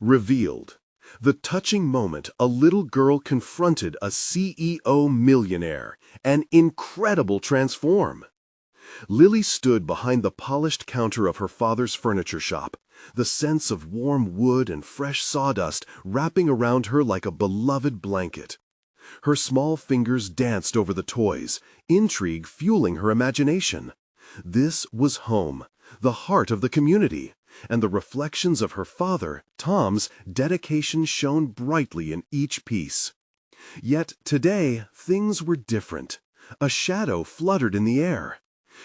Revealed. The touching moment a little girl confronted a CEO millionaire, an incredible transform. Lily stood behind the polished counter of her father's furniture shop, the sense of warm wood and fresh sawdust wrapping around her like a beloved blanket. Her small fingers danced over the toys, intrigue fueling her imagination. This was home, the heart of the community, and the reflections of her father, Tom's, dedication shone brightly in each piece. Yet today, things were different. A shadow fluttered in the air.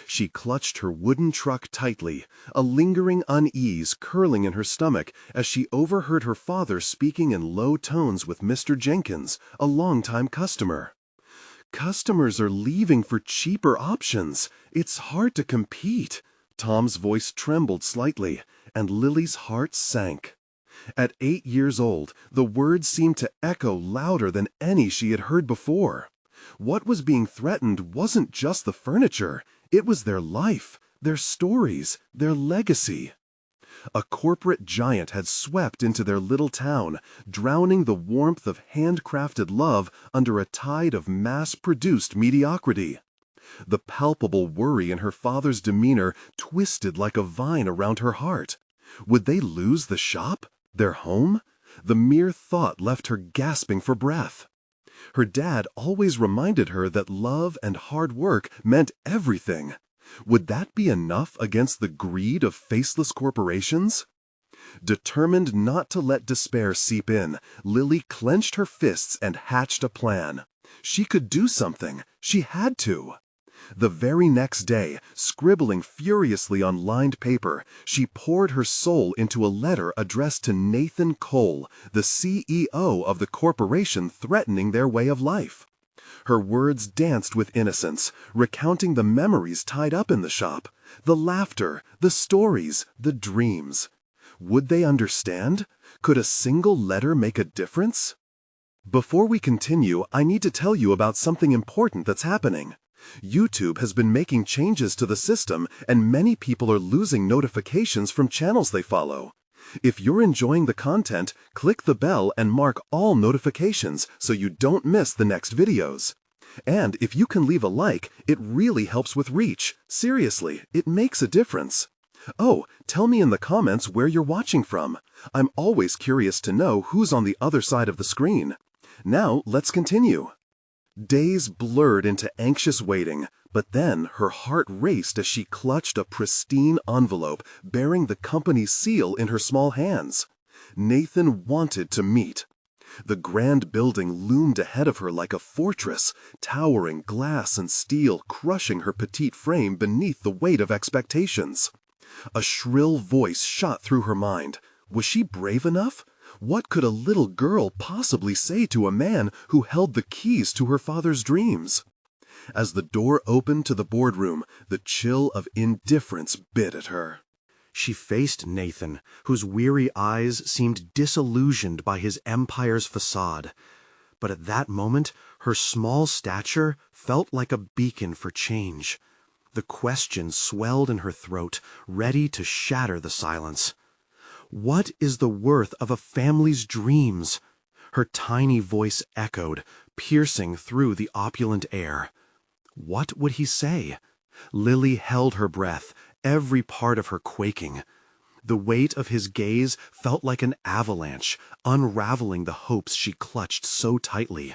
She clutched her wooden truck tightly, a lingering unease curling in her stomach as she overheard her father speaking in low tones with Mr. Jenkins, a longtime customer. "Customers are leaving for cheaper options. It's hard to compete." Tom's voice trembled slightly, and Lily's heart sank. At 8 years old, the words seemed to echo louder than any she had heard before. What was being threatened wasn't just the furniture, it was their life, their stories, their legacy. A corporate giant had swept into their little town, drowning the warmth of handcrafted love under a tide of mass-produced mediocrity. The palpable worry in her father's demeanor twisted like a vine around her heart. Would they lose the shop? Their home? The mere thought left her gasping for breath. Her dad always reminded her that love and hard work meant everything. Would that be enough against the greed of faceless corporations? Determined not to let despair seep in, Lily clenched her fists and hatched a plan. She could do something. She had to. The very next day, scribbling furiously on lined paper, she poured her soul into a letter addressed to Nathan Cole, the CEO of the corporation threatening their way of life. Her words danced with innocence, recounting the memories tied up in the shop, the laughter, the stories, the dreams. Would they understand? Could a single letter make a difference? Before we continue, I need to tell you about something important that's happening. YouTube has been making changes to the system, and many people are losing notifications from channels they follow. If you're enjoying the content, click the bell and mark all notifications so you don't miss the next videos. And if you can leave a like, it really helps with reach. Seriously, it makes a difference. Oh, tell me in the comments where you're watching from. I'm always curious to know who's on the other side of the screen. Now, let's continue. Days blurred into anxious waiting, but then her heart raced as she clutched a pristine envelope bearing the company's seal in her small hands. Nathan wanted to meet. The grand building loomed ahead of her like a fortress, towering glass and steel crushing her petite frame beneath the weight of expectations. A shrill voice shot through her mind. Was she brave enough? What could a little girl possibly say to a man who held the keys to her father's dreams? As the door opened to the boardroom, the chill of indifference bit at her. She faced Nathan, whose weary eyes seemed disillusioned by his empire's facade. But at that moment, her small stature felt like a beacon for change. The question swelled in her throat, ready to shatter the silence. What is the worth of a family's dreams? Her tiny voice echoed, piercing through the opulent air. What would he say? Lily held her breath, every part of her quaking. The weight of his gaze felt like an avalanche, unraveling the hopes she clutched so tightly.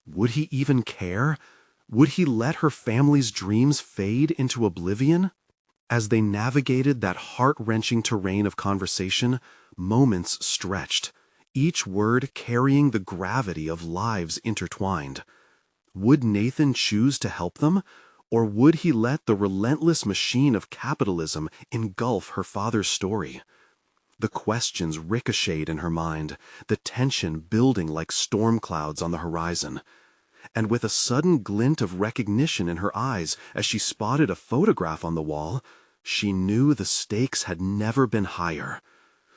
Would he even care? Would he let her family's dreams fade into oblivion? As they navigated that heart-wrenching terrain of conversation, moments stretched, each word carrying the gravity of lives intertwined. Would Nathan choose to help them, or would he let the relentless machine of capitalism engulf her father's story? The questions ricocheted in her mind, the tension building like storm clouds on the horizon. And with a sudden glint of recognition in her eyes as she spotted a photograph on the wall, she knew the stakes had never been higher.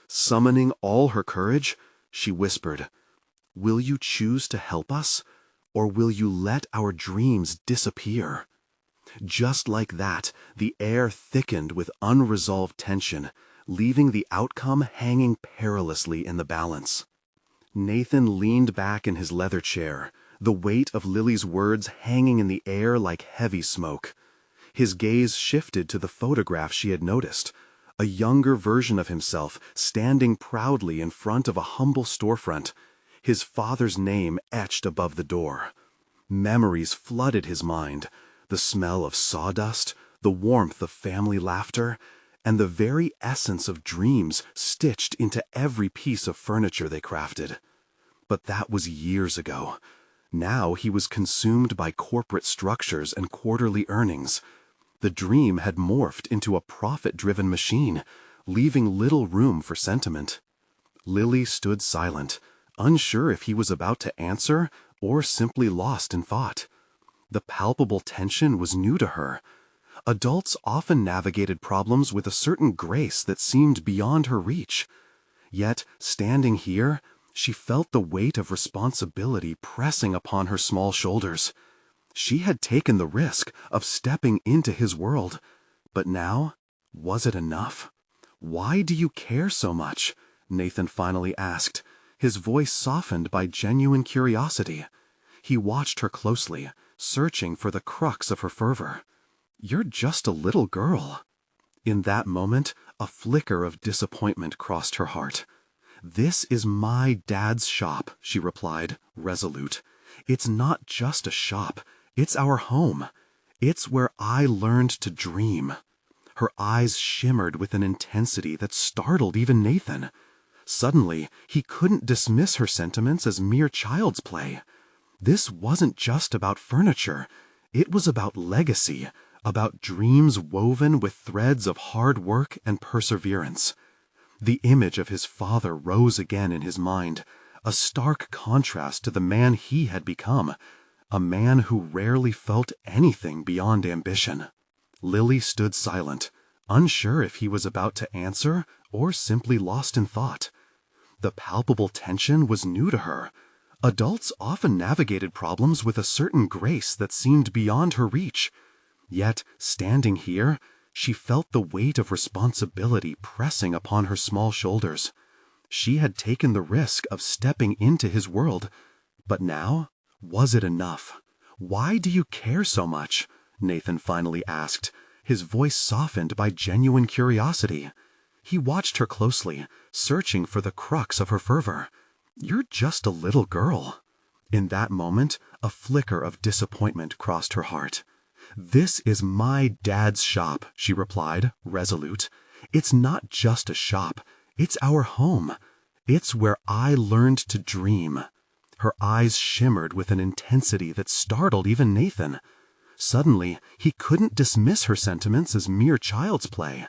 Summoning all her courage, she whispered, "Will you choose to help us, or will you let our dreams disappear?" Just like that, the air thickened with unresolved tension, leaving the outcome hanging perilously in the balance. Nathan leaned back in his leather chair, the weight of Lily's words hanging in the air like heavy smoke. His gaze shifted to the photograph she had noticed, a younger version of himself standing proudly in front of a humble storefront, his father's name etched above the door. Memories flooded his mind, the smell of sawdust, the warmth of family laughter, and the very essence of dreams stitched into every piece of furniture they crafted. But that was years ago. Now he was consumed by corporate structures and quarterly earnings. The dream had morphed into a profit-driven machine, leaving little room for sentiment. Lily stood silent, unsure if he was about to answer or simply lost in thought. The palpable tension was new to her. Adults often navigated problems with a certain grace that seemed beyond her reach. Yet, standing here, she felt the weight of responsibility pressing upon her small shoulders. She had taken the risk of stepping into his world, but now, was it enough? "Why do you care so much?" Nathan finally asked, his voice softened by genuine curiosity. He watched her closely, searching for the crux of her fervor. "You're just a little girl." In that moment, a flicker of disappointment crossed her heart. "This is my dad's shop," she replied, resolute. "It's not just a shop. It's our home. It's where I learned to dream." Her eyes shimmered with an intensity that startled even Nathan. Suddenly, he couldn't dismiss her sentiments as mere child's play. This wasn't just about furniture. It was about legacy, about dreams woven with threads of hard work and perseverance. The image of his father rose again in his mind, a stark contrast to the man he had become, a man who rarely felt anything beyond ambition. Lily stood silent, unsure if he was about to answer or simply lost in thought. The palpable tension was new to her. Adults often navigated problems with a certain grace that seemed beyond her reach. Yet, standing here, she felt the weight of responsibility pressing upon her small shoulders. She had taken the risk of stepping into his world, but now, was it enough? "Why do you care so much?" Nathan finally asked, his voice softened by genuine curiosity. He watched her closely, searching for the crux of her fervor. "You're just a little girl." In that moment, a flicker of disappointment crossed her heart. "This is my dad's shop," she replied, resolute. "It's not just a shop. It's our home. It's where I learned to dream." Her eyes shimmered with an intensity that startled even Nathan. Suddenly, he couldn't dismiss her sentiments as mere child's play.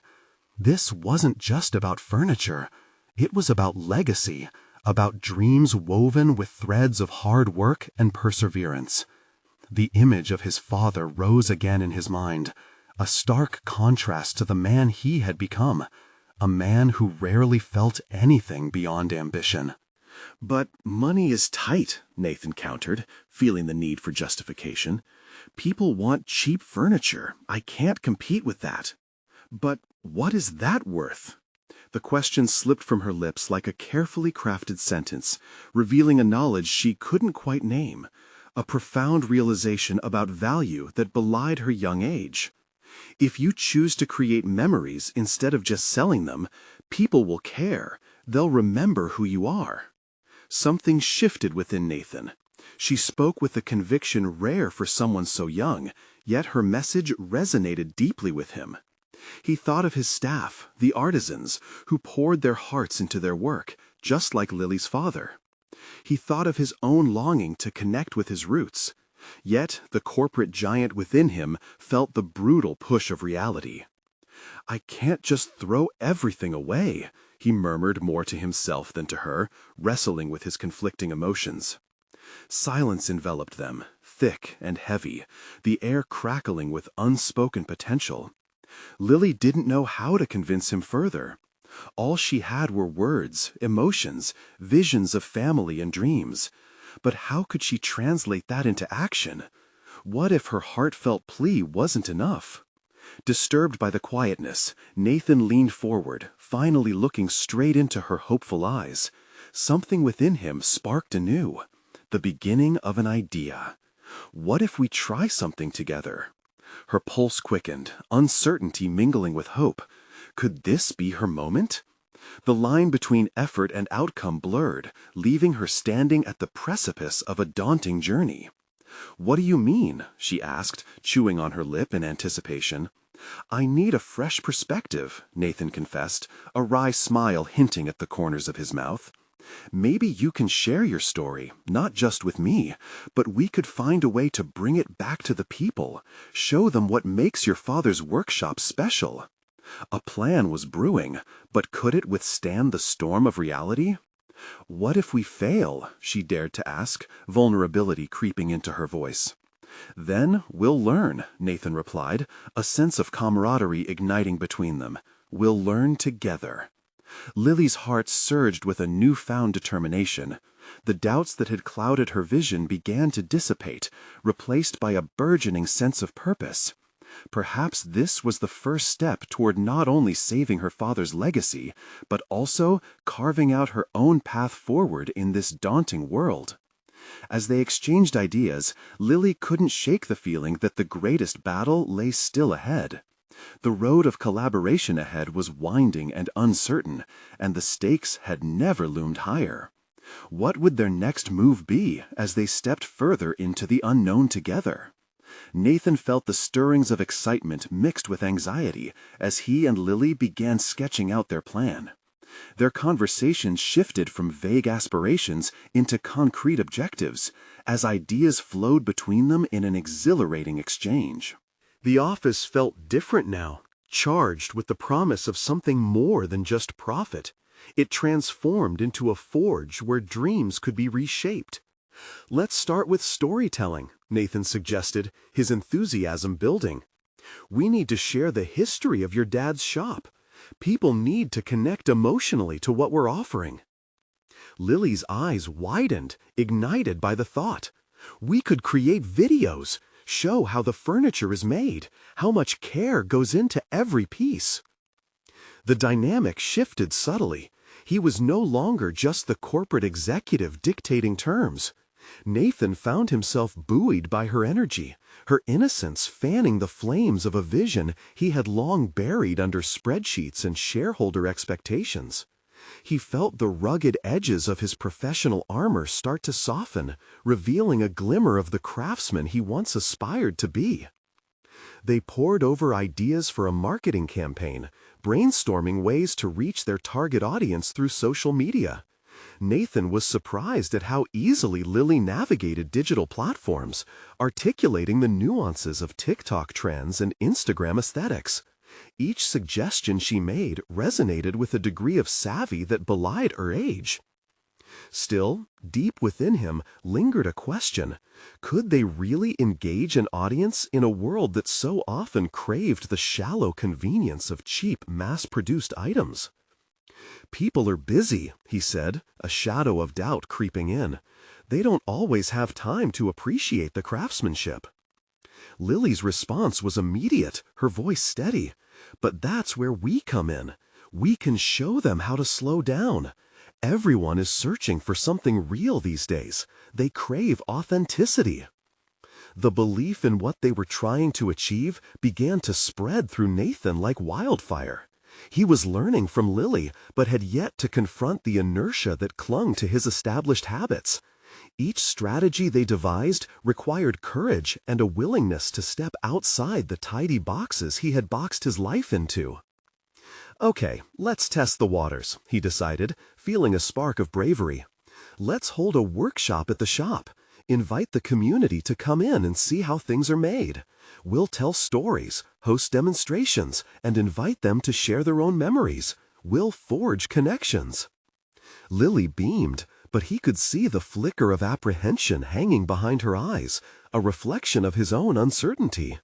This wasn't just about furniture. It was about legacy, about dreams woven with threads of hard work and perseverance. The image of his father rose again in his mind, a stark contrast to the man he had become, a man who rarely felt anything beyond ambition. "But money is tight," Nathan countered, feeling the need for justification. "People want cheap furniture. I can't compete with that." "But what is that worth?" The question slipped from her lips like a carefully crafted sentence, revealing a knowledge she couldn't quite name, a profound realization about value that belied her young age. If you choose to create memories instead of just selling them, people will care. They'll remember who you are. Something shifted within Nathan. She spoke with a conviction rare for someone so young, yet her message resonated deeply with him. He thought of his staff, the artisans, who poured their hearts into their work, just like Lily's father. He thought of his own longing to connect with his roots. Yet the corporate giant within him felt the brutal push of reality. "I can't just throw everything away," he murmured more to himself than to her, wrestling with his conflicting emotions. Silence enveloped them, thick and heavy, the air crackling with unspoken potential. Lily didn't know how to convince him further. All she had were words, emotions, visions of family and dreams. But how could she translate that into action? What if her heartfelt plea wasn't enough? Disturbed by the quietness, Nathan leaned forward, finally looking straight into her hopeful eyes. Something within him sparked anew. The beginning of an idea. What if we try something together? Her pulse quickened, uncertainty mingling with hope. Could this be her moment? The line between effort and outcome blurred, leaving her standing at the precipice of a daunting journey. "What do you mean?" she asked, chewing on her lip in anticipation. "I need a fresh perspective," Nathan confessed, a wry smile hinting at the corners of his mouth. "Maybe you can share your story, not just with me, but we could find a way to bring it back to the people, show them what makes your father's workshop special." A plan was brewing, but could it withstand the storm of reality? "What if we fail?" she dared to ask, vulnerability creeping into her voice. "Then we'll learn," Nathan replied, a sense of camaraderie igniting between them. "We'll learn together." Lily's heart surged with a newfound determination. The doubts that had clouded her vision began to dissipate, replaced by a burgeoning sense of purpose. Perhaps this was the first step toward not only saving her father's legacy, but also carving out her own path forward in this daunting world. As they exchanged ideas, Lily couldn't shake the feeling that the greatest battle lay still ahead. The road of collaboration ahead was winding and uncertain, and the stakes had never loomed higher. What would their next move be as they stepped further into the unknown together? Nathan felt the stirrings of excitement mixed with anxiety as he and Lily began sketching out their plan. Their conversations shifted from vague aspirations into concrete objectives, as ideas flowed between them in an exhilarating exchange. The office felt different now, charged with the promise of something more than just profit. It transformed into a forge where dreams could be reshaped. "Let's start with storytelling," Nathan suggested, his enthusiasm building. "We need to share the history of your dad's shop. People need to connect emotionally to what we're offering." Lily's eyes widened, ignited by the thought. "We could create videos, show how the furniture is made, how much care goes into every piece." The dynamic shifted subtly. He was no longer just the corporate executive dictating terms. Nathan found himself buoyed by her energy, her innocence fanning the flames of a vision he had long buried under spreadsheets and shareholder expectations. He felt the rugged edges of his professional armor start to soften, revealing a glimmer of the craftsman he once aspired to be. They pored over ideas for a marketing campaign, brainstorming ways to reach their target audience through social media. Nathan was surprised at how easily Lily navigated digital platforms, articulating the nuances of TikTok trends and Instagram aesthetics. Each suggestion she made resonated with a degree of savvy that belied her age. Still, deep within him lingered a question. Could they really engage an audience in a world that so often craved the shallow convenience of cheap, mass-produced items? "People are busy," he said, a shadow of doubt creeping in. "They don't always have time to appreciate the craftsmanship." Lily's response was immediate, her voice steady. "But that's where we come in. We can show them how to slow down. Everyone is searching for something real these days. They crave authenticity." The belief in what they were trying to achieve began to spread through Nathan like wildfire. He was learning from Lily, but had yet to confront the inertia that clung to his established habits. Each strategy they devised required courage and a willingness to step outside the tidy boxes he had boxed his life into. "Okay, let's test the waters," he decided, feeling a spark of bravery. "Let's hold a workshop at the shop. Invite the community to come in and see how things are made. We'll tell stories, host demonstrations, and invite them to share their own memories. We'll forge connections." Lily beamed, but he could see the flicker of apprehension hanging behind her eyes, a reflection of his own uncertainty.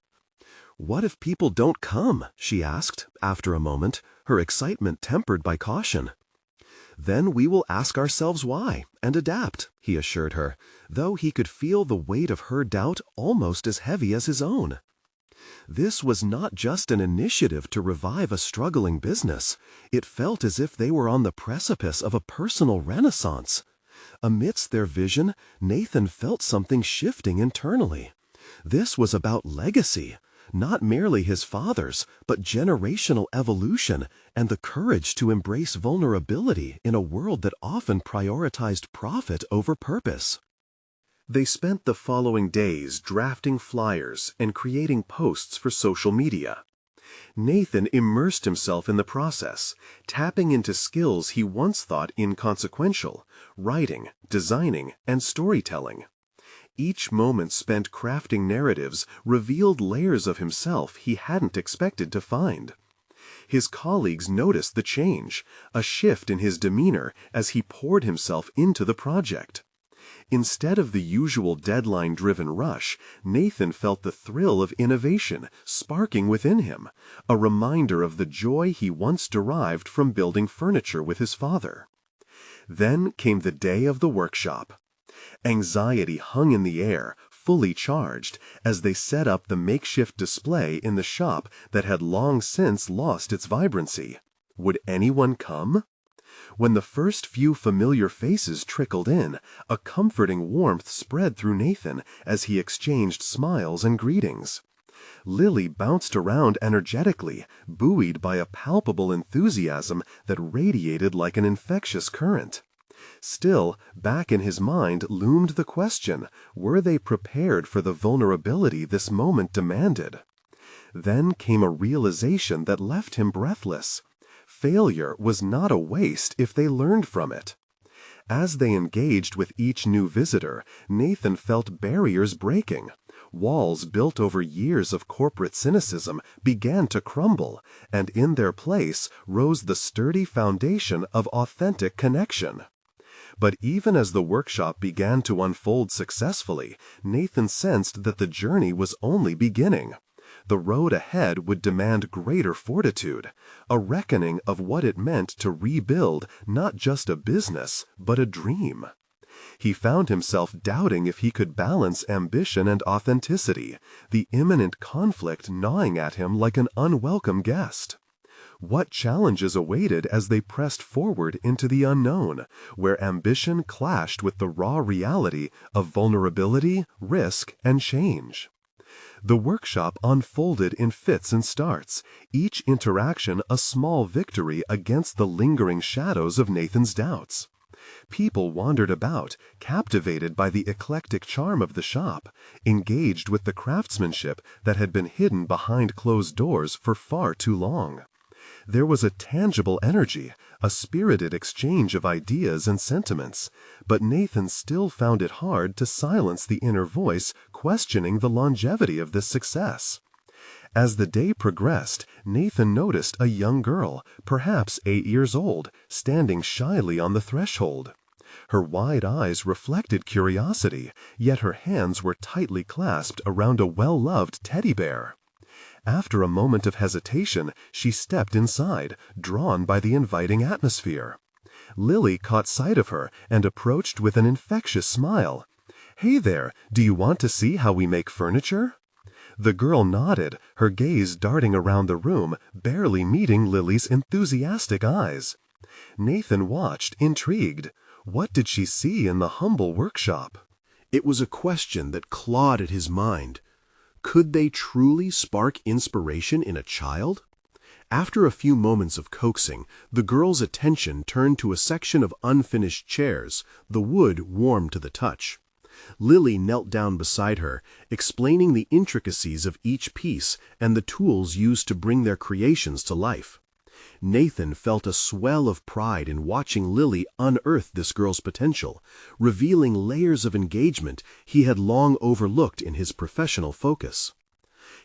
"What if people don't come?" she asked, after a moment, her excitement tempered by caution. "Then we will ask ourselves why, and adapt," he assured her, though he could feel the weight of her doubt almost as heavy as his own. This was not just an initiative to revive a struggling business. It felt as if they were on the precipice of a personal renaissance. Amidst their vision, Nathan felt something shifting internally. This was about legacy, not merely his father's, but generational evolution and the courage to embrace vulnerability in a world that often prioritized profit over purpose. They spent the following days drafting flyers and creating posts for social media. Nathan immersed himself in the process, tapping into skills he once thought inconsequential: writing, designing, and storytelling. Each moment spent crafting narratives revealed layers of himself he hadn't expected to find. His colleagues noticed the change, a shift in his demeanor as he poured himself into the project. Instead of the usual deadline-driven rush, Nathan felt the thrill of innovation sparking within him, a reminder of the joy he once derived from building furniture with his father. Then came the day of the workshop. Anxiety hung in the air, fully charged, as they set up the makeshift display in the shop that had long since lost its vibrancy. Would anyone come? When the first few familiar faces trickled in, a comforting warmth spread through Nathan as he exchanged smiles and greetings. Lily bounced around energetically, buoyed by a palpable enthusiasm that radiated like an infectious current. Still, back in his mind loomed the question, were they prepared for the vulnerability this moment demanded? Then came a realization that left him breathless. Failure was not a waste if they learned from it. As they engaged with each new visitor, Nathan felt barriers breaking. Walls built over years of corporate cynicism began to crumble, and in their place rose the sturdy foundation of authentic connection. But even as the workshop began to unfold successfully, Nathan sensed that the journey was only beginning. The road ahead would demand greater fortitude, a reckoning of what it meant to rebuild not just a business, but a dream. He found himself doubting if he could balance ambition and authenticity, the imminent conflict gnawing at him like an unwelcome guest. What challenges awaited as they pressed forward into the unknown, where ambition clashed with the raw reality of vulnerability, risk, and change? The workshop unfolded in fits and starts, each interaction a small victory against the lingering shadows of Nathan's doubts. People wandered about, captivated by the eclectic charm of the shop, engaged with the craftsmanship that had been hidden behind closed doors for far too long. There was a tangible energy, a spirited exchange of ideas and sentiments, but Nathan still found it hard to silence the inner voice questioning the longevity of this success. As the day progressed, Nathan noticed a young girl, perhaps 8 years old, standing shyly on the threshold. Her wide eyes reflected curiosity, yet her hands were tightly clasped around a well-loved teddy bear. After a moment of hesitation, she stepped inside, drawn by the inviting atmosphere. Lily caught sight of her and approached with an infectious smile. "Hey there, do you want to see how we make furniture?" The girl nodded, her gaze darting around the room, barely meeting Lily's enthusiastic eyes. Nathan watched, intrigued. What did she see in the humble workshop? It was a question that clawed at his mind. Could they truly spark inspiration in a child? After a few moments of coaxing, the girl's attention turned to a section of unfinished chairs, the wood warm to the touch. Lily knelt down beside her, explaining the intricacies of each piece and the tools used to bring their creations to life. Nathan felt a swell of pride in watching Lily unearth this girl's potential, revealing layers of engagement he had long overlooked in his professional focus.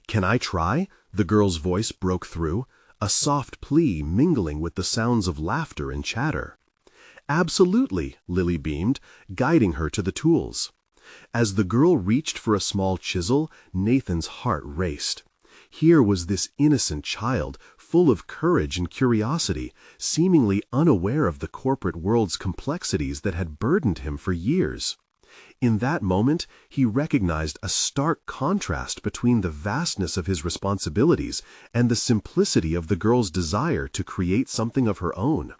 "Can I try?" the girl's voice broke through, a soft plea mingling with the sounds of laughter and chatter. "Absolutely," Lily beamed, guiding her to the tools. As the girl reached for a small chisel, Nathan's heart raced. Here was this innocent child, full of courage and curiosity, seemingly unaware of the corporate world's complexities that had burdened him for years. In that moment, he recognized a stark contrast between the vastness of his responsibilities and the simplicity of the girl's desire to create something of her own.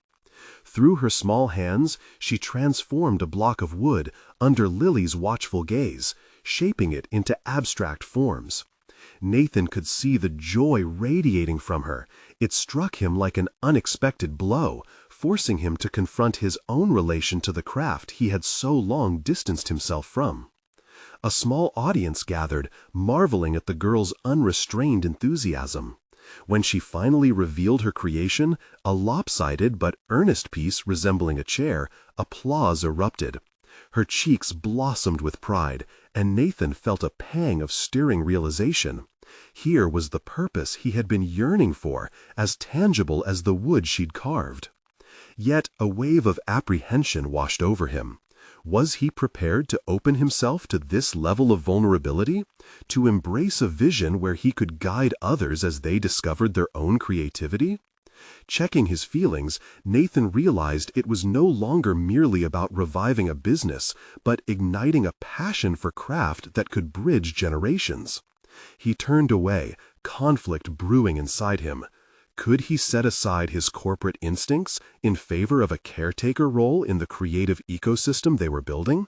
Through her small hands, she transformed a block of wood under Lily's watchful gaze, shaping it into abstract forms. Nathan could see the joy radiating from her. It struck him like an unexpected blow, forcing him to confront his own relation to the craft he had so long distanced himself from. A small audience gathered, marveling at the girl's unrestrained enthusiasm. When she finally revealed her creation, a lopsided but earnest piece resembling a chair, applause erupted. Her cheeks blossomed with pride, and Nathan felt a pang of stirring realization. Here was the purpose he had been yearning for, as tangible as the wood she'd carved. Yet a wave of apprehension washed over him. Was he prepared to open himself to this level of vulnerability? To embrace a vision where he could guide others as they discovered their own creativity? Checking his feelings, Nathan realized it was no longer merely about reviving a business, but igniting a passion for craft that could bridge generations. He turned away, conflict brewing inside him. Could he set aside his corporate instincts in favor of a caretaker role in the creative ecosystem they were building?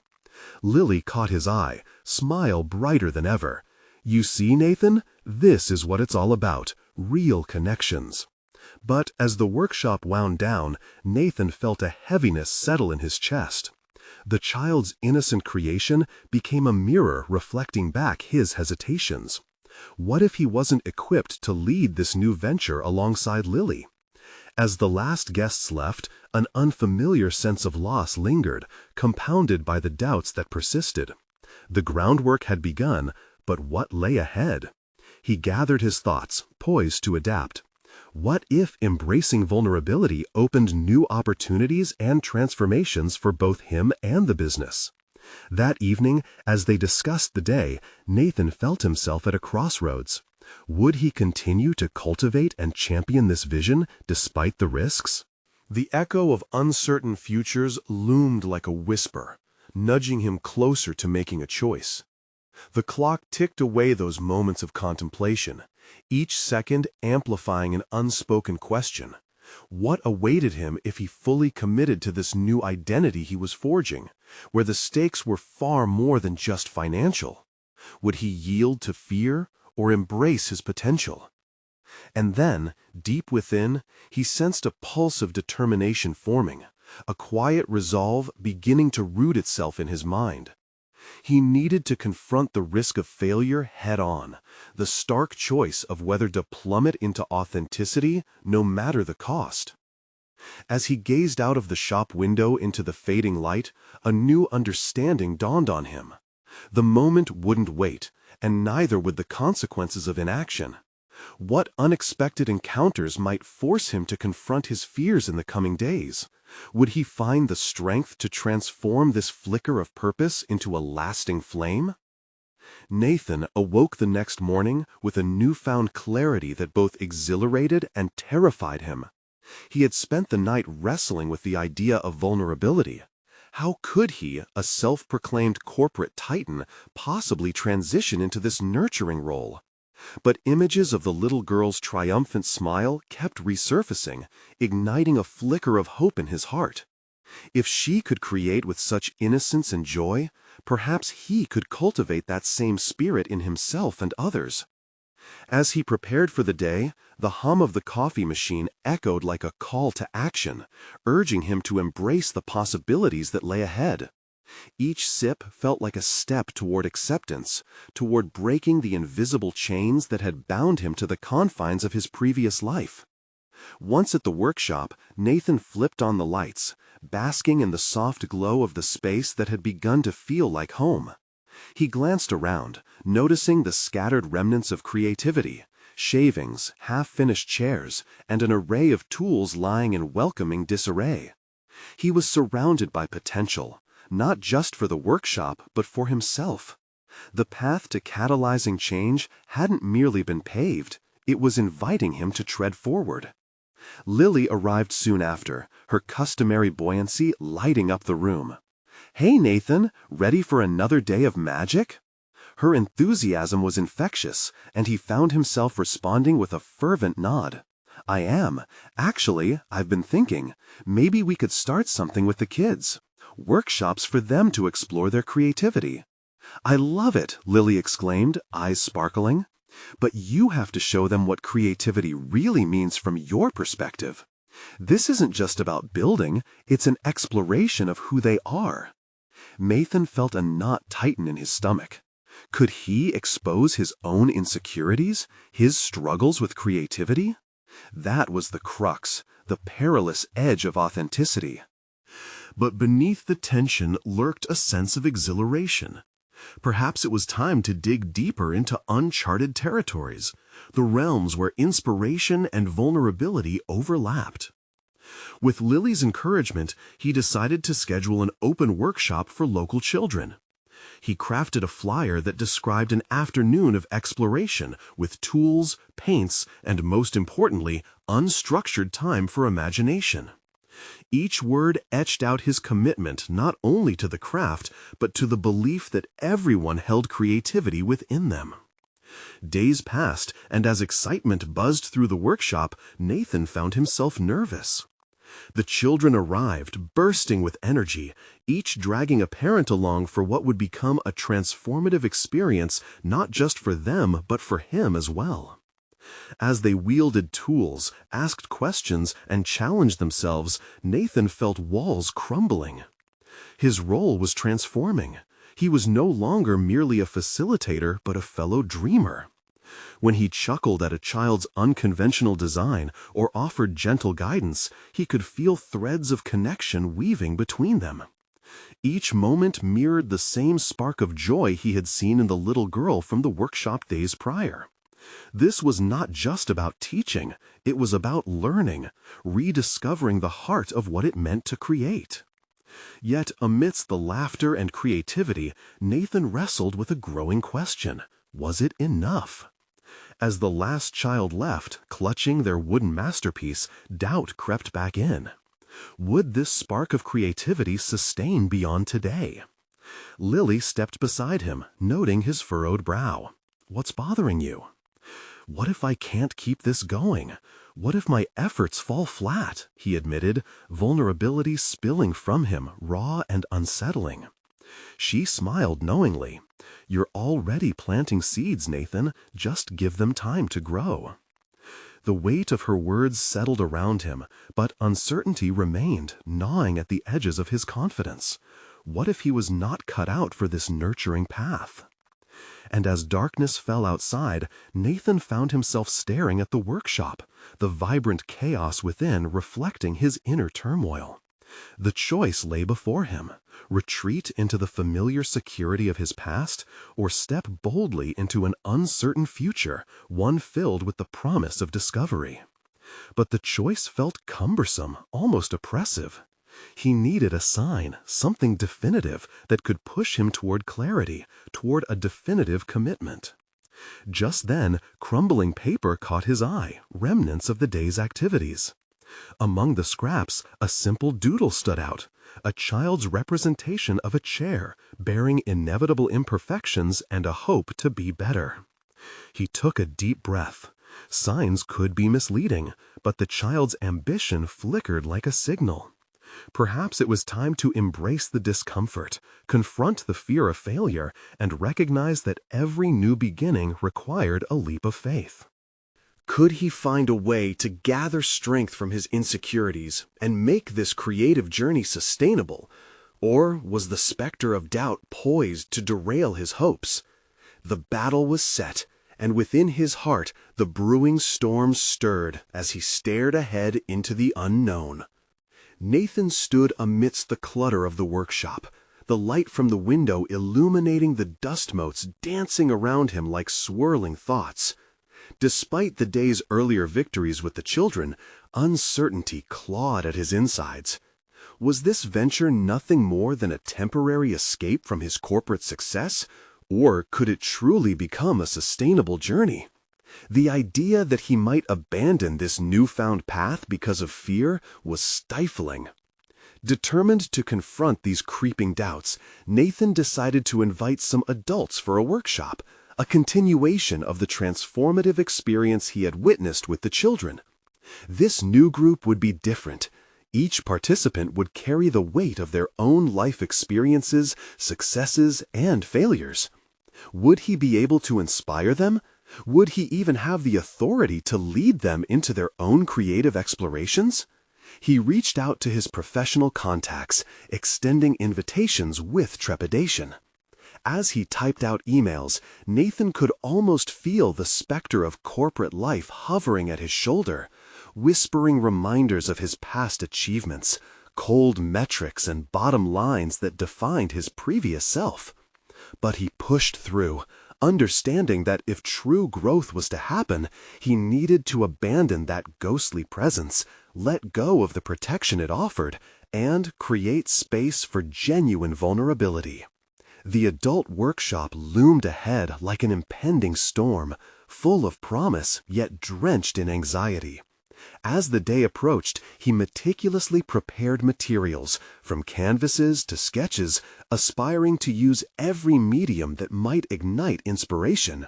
Lily caught his eye, smile brighter than ever. "You see, Nathan, this is what it's all about, real connections." But as the workshop wound down, Nathan felt a heaviness settle in his chest. The child's innocent creation became a mirror reflecting back his hesitations. What if he wasn't equipped to lead this new venture alongside Lily? As the last guests left, an unfamiliar sense of loss lingered, compounded by the doubts that persisted. The groundwork had begun, but what lay ahead? He gathered his thoughts, poised to adapt. What if embracing vulnerability opened new opportunities and transformations for both him and the business? That evening, as they discussed the day, Nathan felt himself at a crossroads. Would he continue to cultivate and champion this vision despite the risks? The echo of uncertain futures loomed like a whisper, nudging him closer to making a choice. The clock ticked away those moments of contemplation, each second amplifying an unspoken question. What awaited him if he fully committed to this new identity he was forging, where the stakes were far more than just financial? Would he yield to fear or embrace his potential? And then, deep within, he sensed a pulse of determination forming, a quiet resolve beginning to root itself in his mind. He needed to confront the risk of failure head-on, the stark choice of whether to plummet into authenticity no matter the cost. As he gazed out of the shop window into the fading light, a new understanding dawned on him. The moment wouldn't wait, and neither would the consequences of inaction. What unexpected encounters might force him to confront his fears in the coming days? Would he find the strength to transform this flicker of purpose into a lasting flame? Nathan awoke the next morning with a newfound clarity that both exhilarated and terrified him. He had spent the night wrestling with the idea of vulnerability. How could he, a self-proclaimed corporate titan, possibly transition into this nurturing role? But images of the little girl's triumphant smile kept resurfacing, igniting a flicker of hope in his heart. If she could create with such innocence and joy, perhaps he could cultivate that same spirit in himself and others. As he prepared for the day, the hum of the coffee machine echoed like a call to action, urging him to embrace the possibilities that lay ahead. Each sip felt like a step toward acceptance, toward breaking the invisible chains that had bound him to the confines of his previous life. Once at the workshop, Nathan flipped on the lights, basking in the soft glow of the space that had begun to feel like home. He glanced around, noticing the scattered remnants of creativity, shavings, half-finished chairs, and an array of tools lying in welcoming disarray. He was surrounded by potential, not just for the workshop, but for himself. The path to catalyzing change hadn't merely been paved, it was inviting him to tread forward. Lily arrived soon after, her customary buoyancy lighting up the room. "Hey, Nathan, ready for another day of magic?" Her enthusiasm was infectious, and he found himself responding with a fervent nod. "I am. Actually, I've been thinking, maybe we could start something with the kids. Workshops for them to explore their creativity." "I love it," Lily exclaimed, eyes sparkling. "But you have to show them what creativity really means from your perspective. This isn't just about building, it's an exploration of who they are." Nathan felt a knot tighten in his stomach. Could he expose his own insecurities, his struggles with creativity? That was the crux, the perilous edge of authenticity. But beneath the tension lurked a sense of exhilaration. Perhaps it was time to dig deeper into uncharted territories, the realms where inspiration and vulnerability overlapped. With Lily's encouragement, he decided to schedule an open workshop for local children. He crafted a flyer that described an afternoon of exploration with tools, paints, and most importantly, unstructured time for imagination. Each word etched out his commitment not only to the craft, but to the belief that everyone held creativity within them. Days passed, and as excitement buzzed through the workshop, Nathan found himself nervous. The children arrived, bursting with energy, each dragging a parent along for what would become a transformative experience not just for them, but for him as well. As they wielded tools, asked questions, and challenged themselves, Nathan felt walls crumbling. His role was transforming. He was no longer merely a facilitator, but a fellow dreamer. When he chuckled at a child's unconventional design or offered gentle guidance, he could feel threads of connection weaving between them. Each moment mirrored the same spark of joy he had seen in the little girl from the workshop days prior. This was not just about teaching, it was about learning, rediscovering the heart of what it meant to create. Yet, amidst the laughter and creativity, Nathan wrestled with a growing question. Was it enough? As the last child left, clutching their wooden masterpiece, doubt crept back in. Would this spark of creativity sustain beyond today? Lily stepped beside him, noting his furrowed brow. "What's bothering you?" "What if I can't keep this going? What if my efforts fall flat?" he admitted, vulnerability spilling from him, raw and unsettling. She smiled knowingly. "You're already planting seeds, Nathan. Just give them time to grow." The weight of her words settled around him, but uncertainty remained, gnawing at the edges of his confidence. What if he was not cut out for this nurturing path? And as darkness fell outside, Nathan found himself staring at the workshop, the vibrant chaos within reflecting his inner turmoil. The choice lay before him: retreat into the familiar security of his past, or step boldly into an uncertain future, one filled with the promise of discovery. But the choice felt cumbersome, almost oppressive. He needed a sign, something definitive that could push him toward clarity, toward a definitive commitment. Just then, crumbling paper caught his eye, remnants of the day's activities. Among the scraps, a simple doodle stood out, a child's representation of a chair, bearing inevitable imperfections and a hope to be better. He took a deep breath. Signs could be misleading, but the child's ambition flickered like a signal. Perhaps it was time to embrace the discomfort, confront the fear of failure, and recognize that every new beginning required a leap of faith. Could he find a way to gather strength from his insecurities and make this creative journey sustainable? Or was the specter of doubt poised to derail his hopes? The battle was set, and within his heart the brewing storm stirred as he stared ahead into the unknown. Nathan stood amidst the clutter of the workshop, the light from the window illuminating the dust motes dancing around him like swirling thoughts. Despite the day's earlier victories with the children, uncertainty clawed at his insides. Was this venture nothing more than a temporary escape from his corporate success, or could it truly become a sustainable journey? The idea that he might abandon this newfound path because of fear was stifling. Determined to confront these creeping doubts, Nathan decided to invite some adults for a workshop, a continuation of the transformative experience he had witnessed with the children. This new group would be different. Each participant would carry the weight of their own life experiences, successes, and failures. Would he be able to inspire them? Would he even have the authority to lead them into their own creative explorations? He reached out to his professional contacts, extending invitations with trepidation. As he typed out emails, Nathan could almost feel the specter of corporate life hovering at his shoulder, whispering reminders of his past achievements, cold metrics and bottom lines that defined his previous self. But he pushed through, understanding that if true growth was to happen, he needed to abandon that ghostly presence, let go of the protection it offered, and create space for genuine vulnerability. The adult workshop loomed ahead like an impending storm, full of promise yet drenched in anxiety. As the day approached, he meticulously prepared materials, from canvases to sketches, aspiring to use every medium that might ignite inspiration.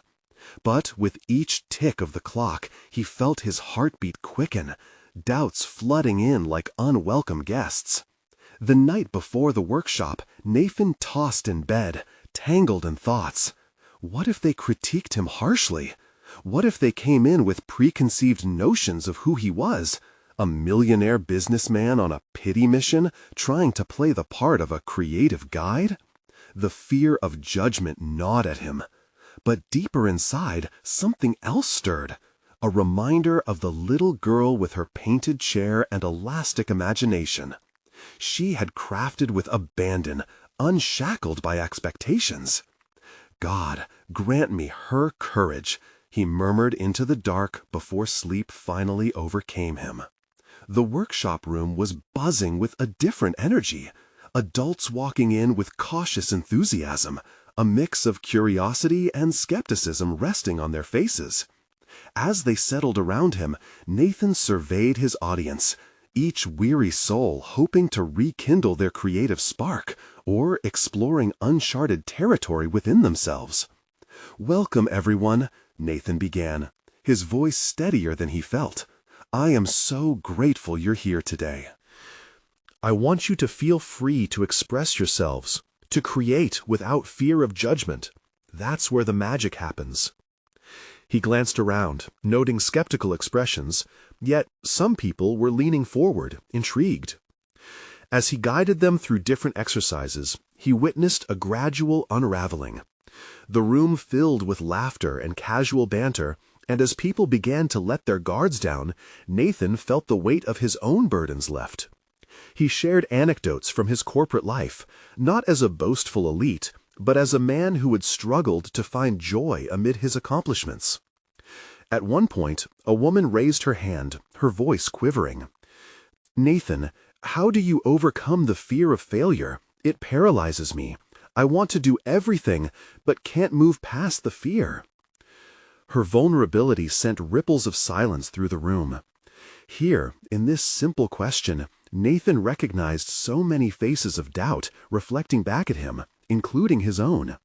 But with each tick of the clock, he felt his heartbeat quicken, doubts flooding in like unwelcome guests. The night before the workshop, Nathan tossed in bed, tangled in thoughts. What if they critiqued him harshly? What if they came in with preconceived notions of who he was? A millionaire businessman on a pity mission, trying to play the part of a creative guide? The fear of judgment gnawed at him. But deeper inside, something else stirred. A reminder of the little girl with her painted chair and elastic imagination. She had crafted with abandon, unshackled by expectations. God, grant me her courage, he murmured into the dark before sleep finally overcame him. The workshop room was buzzing with a different energy. Adults walking in with cautious enthusiasm, a mix of curiosity and skepticism resting on their faces. As they settled around him, Nathan surveyed his audience, each weary soul hoping to rekindle their creative spark or exploring uncharted territory within themselves. "Welcome, everyone," Nathan began, his voice steadier than he felt. "I am so grateful you're here today. I want you to feel free to express yourselves, to create without fear of judgment. That's where the magic happens." He glanced around, noting skeptical expressions, yet some people were leaning forward, intrigued. As he guided them through different exercises, he witnessed a gradual unraveling. The room filled with laughter and casual banter, and as people began to let their guards down, Nathan felt the weight of his own burdens lift. He shared anecdotes from his corporate life, not as a boastful elite, but as a man who had struggled to find joy amid his accomplishments. At one point, a woman raised her hand, her voice quivering. "Nathan, how do you overcome the fear of failure? It paralyzes me. I want to do everything, but can't move past the fear." Her vulnerability sent ripples of silence through the room. Here, in this simple question, Nathan recognized so many faces of doubt reflecting back at him, including his own.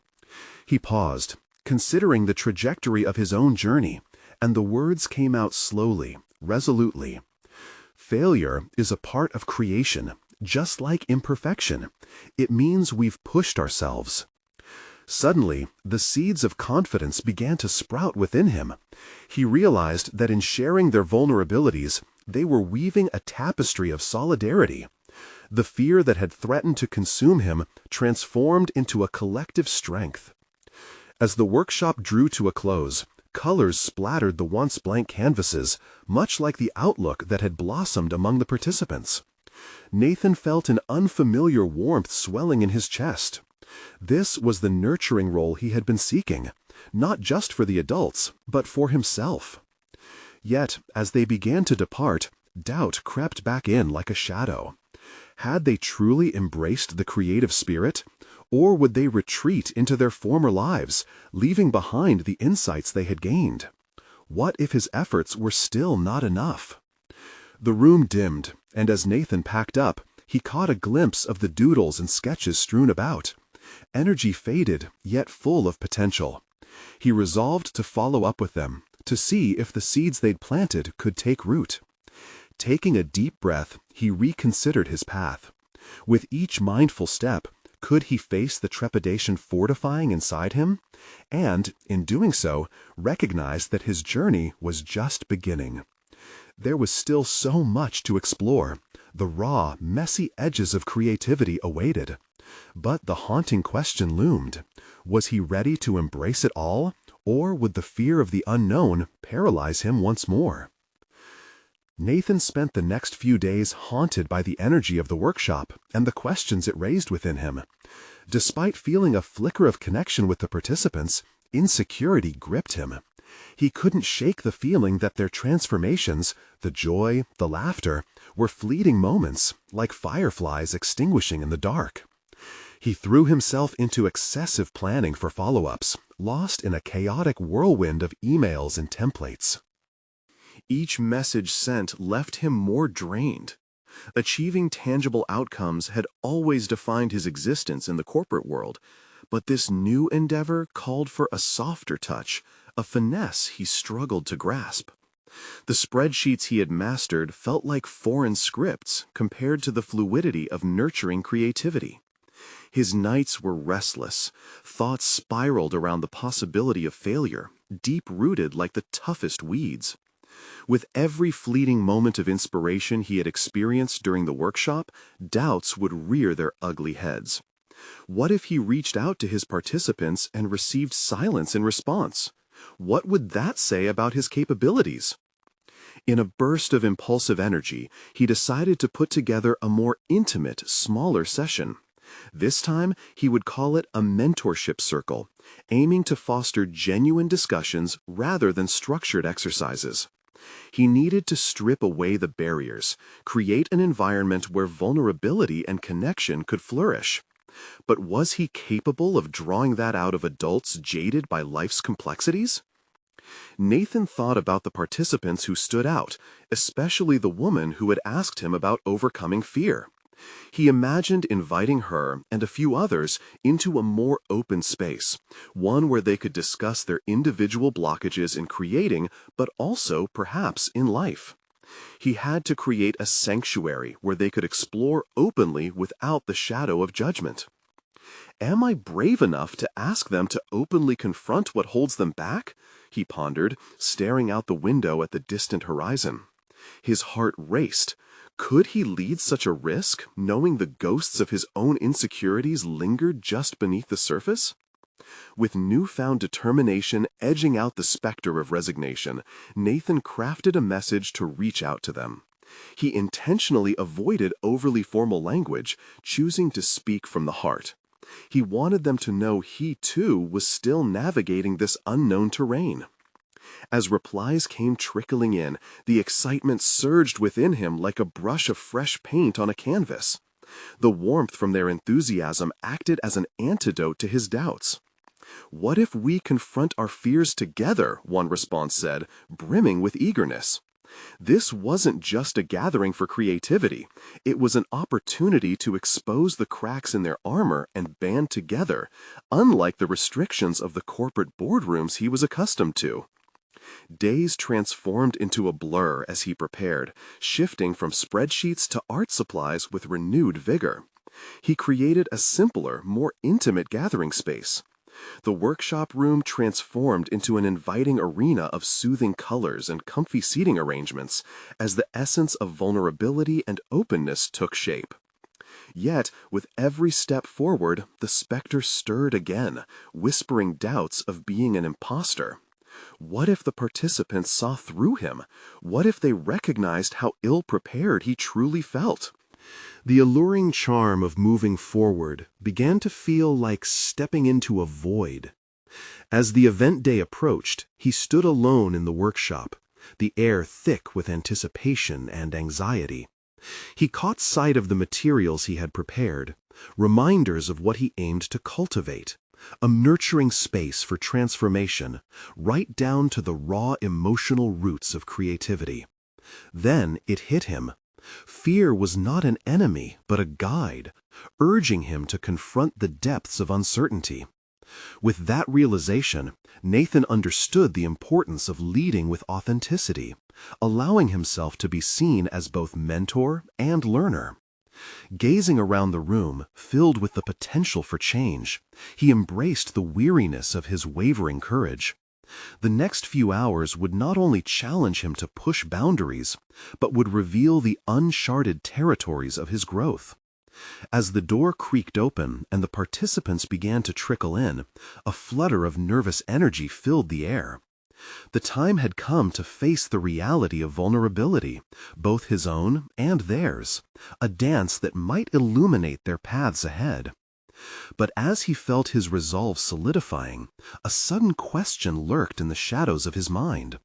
He paused, considering the trajectory of his own journey, and the words came out slowly, resolutely. "Failure is a part of creation, just like imperfection. It means we've pushed ourselves." Suddenly, the seeds of confidence began to sprout within him. He realized that in sharing their vulnerabilities, they were weaving a tapestry of solidarity. The fear that had threatened to consume him transformed into a collective strength. As the workshop drew to a close, colors splattered the once blank canvases, much like the outlook that had blossomed among the participants. Nathan felt an unfamiliar warmth swelling in his chest. This was the nurturing role he had been seeking, not just for the adults, but for himself. Yet, as they began to depart, doubt crept back in like a shadow. Had they truly embraced the creative spirit, or would they retreat into their former lives, leaving behind the insights they had gained? What if his efforts were still not enough? The room dimmed, and as Nathan packed up, He caught a glimpse of the doodles and sketches strewn about. Energy faded, yet full of potential. He resolved to follow up with them, to see if the seeds they'd planted could take root. Taking a deep breath, he reconsidered his path. With each mindful step, could he face the trepidation fortifying inside him? And, in doing so, recognize that his journey was just beginning. There was still so much to explore. The raw, messy edges of creativity awaited. But the haunting question loomed. Was he ready to embrace it all, or would the fear of the unknown paralyze him once more? Nathan spent the next few days haunted by the energy of the workshop and the questions it raised within him. Despite feeling a flicker of connection with the participants, insecurity gripped him. He couldn't shake the feeling that their transformations, the joy, the laughter, were fleeting moments, like fireflies extinguishing in the dark. He threw himself into excessive planning for follow-ups, lost in a chaotic whirlwind of emails and templates. Each message sent left him more drained. Achieving tangible outcomes had always defined his existence in the corporate world, but this new endeavor called for a softer touch, a finesse he struggled to grasp. The spreadsheets he had mastered felt like foreign scripts compared to the fluidity of nurturing creativity. His nights were restless. Thoughts spiraled around the possibility of failure, deep-rooted like the toughest weeds. With every fleeting moment of inspiration he had experienced during the workshop, doubts would rear their ugly heads. What if he reached out to his participants and received silence in response? What would that say about his capabilities? In a burst of impulsive energy, he decided to put together a more intimate, smaller session. This time, he would call it a mentorship circle, aiming to foster genuine discussions rather than structured exercises. He needed to strip away the barriers, create an environment where vulnerability and connection could flourish. But was he capable of drawing that out of adults jaded by life's complexities? Nathan thought about the participants who stood out, especially the woman who had asked him about overcoming fear. He imagined inviting her and a few others into a more open space, one where they could discuss their individual blockages in creating, but also perhaps in life. He had to create a sanctuary where they could explore openly without the shadow of judgment. Am I brave enough to ask them to openly confront what holds them back? He pondered, staring out the window at the distant horizon. His heart raced. Could he lead such a risk, knowing the ghosts of his own insecurities lingered just beneath the surface? With newfound determination edging out the specter of resignation, Nathan crafted a message to reach out to them. He intentionally avoided overly formal language, choosing to speak from the heart. He wanted them to know he, too, was still navigating this unknown terrain. As replies came trickling in, the excitement surged within him like a brush of fresh paint on a canvas. The warmth from their enthusiasm acted as an antidote to his doubts. "What if we confront our fears together?" one response said, brimming with eagerness. This wasn't just a gathering for creativity. It was an opportunity to expose the cracks in their armor and band together, unlike the restrictions of the corporate boardrooms he was accustomed to. Days transformed into a blur as he prepared, shifting from spreadsheets to art supplies with renewed vigor. He created a simpler, more intimate gathering space. The workshop room transformed into an inviting arena of soothing colors and comfy seating arrangements as the essence of vulnerability and openness took shape. Yet, with every step forward, the specter stirred again, whispering doubts of being an imposter. What if the participants saw through him? What if they recognized how ill-prepared he truly felt? The alluring charm of moving forward began to feel like stepping into a void. As the event day approached, he stood alone in the workshop, the air thick with anticipation and anxiety. He caught sight of the materials he had prepared, reminders of what he aimed to cultivate, a nurturing space for transformation, right down to the raw emotional roots of creativity. Then it hit him. Fear was not an enemy, but a guide, urging him to confront the depths of uncertainty. With that realization, Nathan understood the importance of leading with authenticity, allowing himself to be seen as both mentor and learner. Gazing around the room, filled with the potential for change, he embraced the weariness of his wavering courage. The next few hours would not only challenge him to push boundaries, but would reveal the uncharted territories of his growth. As the door creaked open and the participants began to trickle in, a flutter of nervous energy filled the air. The time had come to face the reality of vulnerability, both his own and theirs, a dance that might illuminate their paths ahead. But as he felt his resolve solidifying, a sudden question lurked in the shadows of his mind.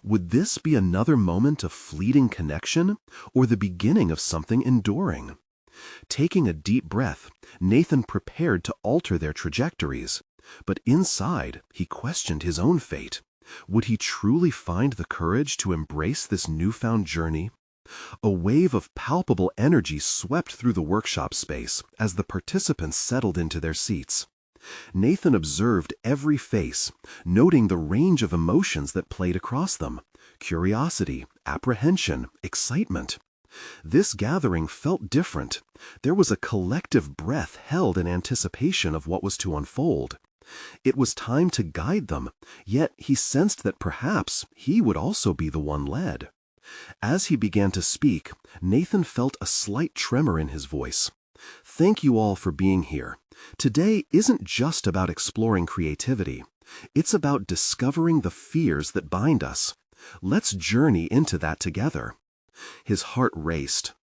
Would this be another moment of fleeting connection, or the beginning of something enduring? Taking a deep breath, Nathan prepared to alter their trajectories. But inside, he questioned his own fate. Would he truly find the courage to embrace this newfound journey? A wave of palpable energy swept through the workshop space as the participants settled into their seats. Nathan observed every face, noting the range of emotions that played across them: curiosity, apprehension, excitement. This gathering felt different. There was a collective breath held in anticipation of what was to unfold. It was time to guide them, yet he sensed that perhaps he would also be the one led. As he began to speak, Nathan felt a slight tremor in his voice. "Thank you all for being here. Today isn't just about exploring creativity. It's about discovering the fears that bind us. Let's journey into that together." His heart raced.